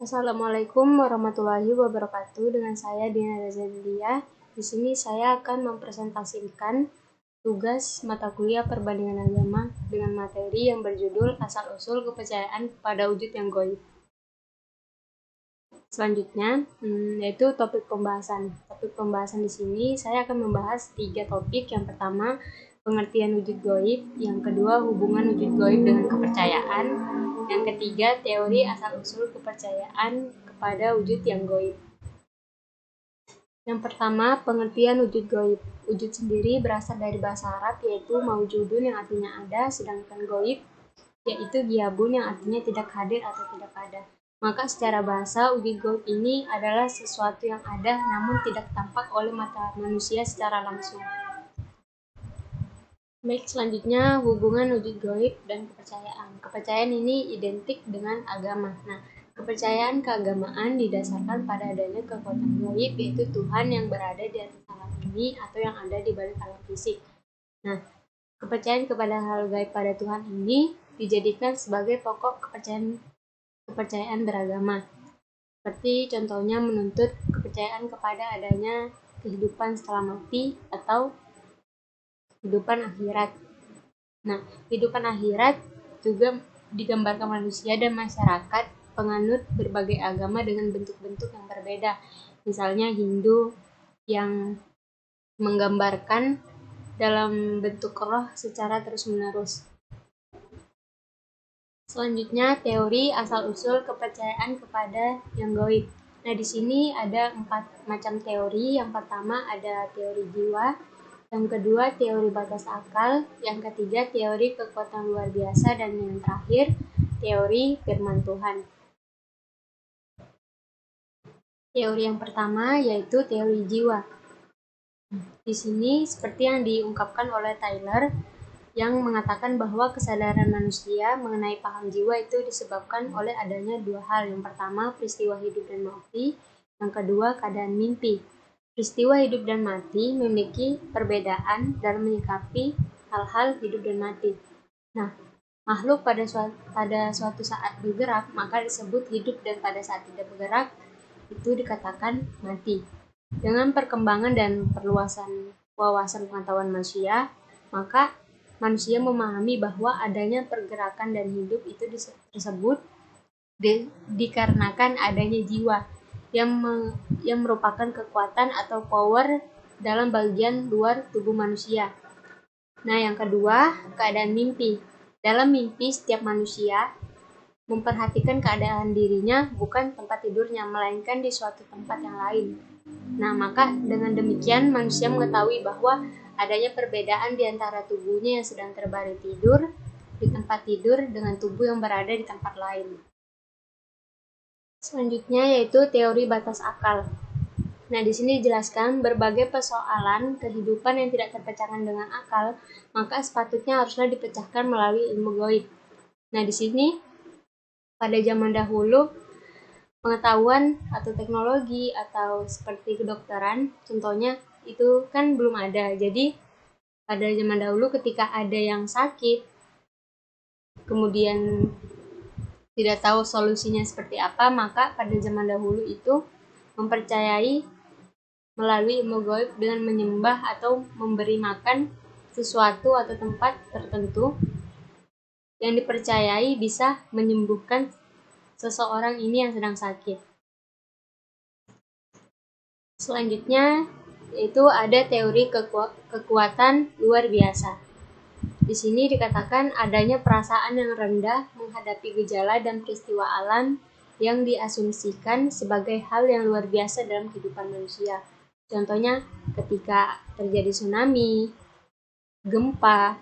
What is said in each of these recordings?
Assalamualaikum warahmatullahi wabarakatuh. Dengan saya Dina Razandia. Di sini saya akan mempresentasikan tugas mata kuliah perbandingan agama dengan materi yang berjudul asal-usul kepercayaan pada wujud yang gaib. Selanjutnya, yaitu topik pembahasan. Topik pembahasan di sini saya akan membahas 3 topik. Yang pertama, pengertian wujud gaib. Yang kedua, hubungan wujud gaib dengan kepercayaan. Yang ketiga, teori asal-usul kepercayaan kepada wujud yang gaib. Yang pertama, pengertian wujud gaib. Wujud sendiri berasal dari bahasa Arab, yaitu maujudun yang artinya ada, sedangkan gaib yaitu ghiabun yang artinya tidak hadir atau tidak ada. Maka secara bahasa, wujud gaib ini adalah sesuatu yang ada namun tidak tampak oleh mata manusia secara langsung. Baik, selanjutnya hubungan wujud gaib dan kepercayaan. Kepercayaan ini identik dengan agama. Nah, kepercayaan keagamaan didasarkan pada adanya kekuatan gaib, yaitu Tuhan yang berada di atas alam ini atau yang ada di balik alam fisik. Nah, kepercayaan kepada hal gaib pada Tuhan ini dijadikan sebagai pokok kepercayaan beragama. Seperti contohnya menuntut kepercayaan kepada adanya kehidupan setelah mati atau kehidupan akhirat. Nah, kehidupan akhirat juga digambarkan manusia dan masyarakat penganut berbagai agama dengan bentuk-bentuk yang berbeda. Misalnya Hindu yang menggambarkan dalam bentuk roh secara terus-menerus. Selanjutnya, teori asal-usul kepercayaan kepada yang gaib. Nah, di sini ada 4 macam teori. Yang pertama ada teori jiwa, yang kedua teori batas akal, yang ketiga teori kekuatan luar biasa, dan yang terakhir teori firman Tuhan. Teori yang pertama yaitu teori jiwa. Di sini seperti yang diungkapkan oleh Tyler yang mengatakan bahwa kesadaran manusia mengenai paham jiwa itu disebabkan oleh adanya 2 hal. Yang pertama, peristiwa hidup dan mati, yang kedua keadaan mimpi. Peristiwa hidup dan mati memiliki perbedaan dalam menyikapi hal-hal hidup dan mati. Nah, makhluk pada suatu saat bergerak maka disebut hidup, dan pada saat tidak bergerak itu dikatakan mati. Dengan perkembangan dan perluasan wawasan pengetahuan manusia, maka manusia memahami bahwa adanya pergerakan dan hidup itu tersebut dikarenakan adanya jiwa yang merupakan kekuatan atau power dalam bagian luar tubuh manusia. Nah, yang kedua, keadaan mimpi. Dalam mimpi, setiap manusia memperhatikan keadaan dirinya bukan tempat tidurnya, melainkan di suatu tempat yang lain. Nah, maka dengan demikian manusia mengetahui bahwa adanya perbedaan di antara tubuhnya yang sedang terbaring tidur di tempat tidur dengan tubuh yang berada di tempat lain. Selanjutnya yaitu teori batas akal. Nah, di sini dijelaskan berbagai persoalan kehidupan yang tidak terpecahkan dengan akal, maka sepatutnya haruslah dipecahkan melalui ilmu gaib. Nah, di sini pada zaman dahulu pengetahuan atau teknologi atau seperti kedokteran contohnya itu kan belum ada. Jadi pada zaman dahulu ketika ada yang sakit kemudian tidak tahu solusinya seperti apa, maka pada zaman dahulu itu mempercayai melalui ilmu gaib dengan menyembah atau memberi makan sesuatu atau tempat tertentu yang dipercayai bisa menyembuhkan seseorang ini yang sedang sakit. Selanjutnya yaitu ada teori kekuatan luar biasa. Di sini dikatakan adanya perasaan yang rendah menghadapi gejala dan peristiwa alam yang diasumsikan sebagai hal yang luar biasa dalam kehidupan manusia. Contohnya ketika terjadi tsunami, gempa,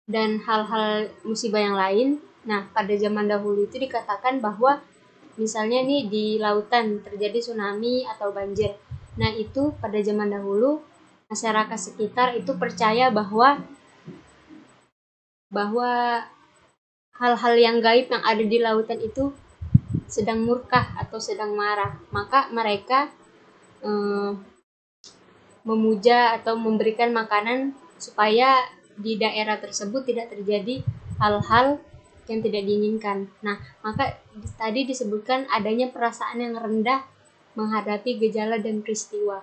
dan hal-hal musibah yang lain. Nah, pada zaman dahulu itu dikatakan bahwa misalnya nih di lautan terjadi tsunami atau banjir. Nah, itu pada zaman dahulu masyarakat sekitar itu percaya bahwa hal-hal yang gaib yang ada di lautan itu sedang murka atau sedang marah. Maka mereka memuja atau memberikan makanan supaya di daerah tersebut tidak terjadi hal-hal yang tidak diinginkan. Nah, maka tadi disebutkan adanya perasaan yang rendah menghadapi gejala dan peristiwa.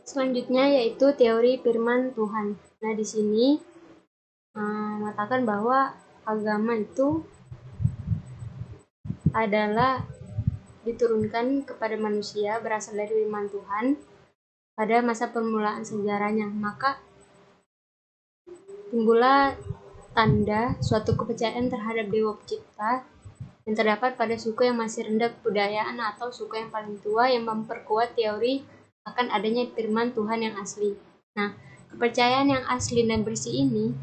Selanjutnya yaitu teori firman Tuhan. Nah, di sini mengatakan bahwa agama itu adalah diturunkan kepada manusia berasal dari firman Tuhan pada masa permulaan sejarahnya. Maka timbullah tanda suatu kepercayaan terhadap Dewa Pencipta yang terdapat pada suku yang masih rendah kebudayaan atau suku yang paling tua yang memperkuat teori akan adanya firman Tuhan yang asli. Nah, kepercayaan yang asli dan bersih ini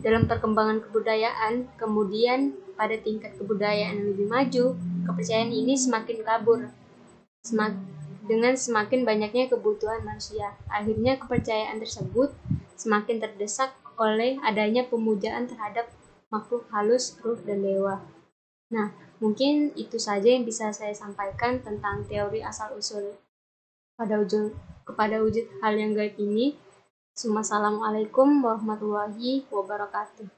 dalam perkembangan kebudayaan, kemudian pada tingkat kebudayaan yang lebih maju, kepercayaan ini semakin kabur dengan semakin banyaknya kebutuhan manusia. Akhirnya kepercayaan tersebut semakin terdesak oleh adanya pemujaan terhadap makhluk halus, ruh, dan dewa. Nah, mungkin itu saja yang bisa saya sampaikan tentang teori asal-usul kepada wujud hal yang gaib ini. Assalamualaikum warahmatullahi wabarakatuh.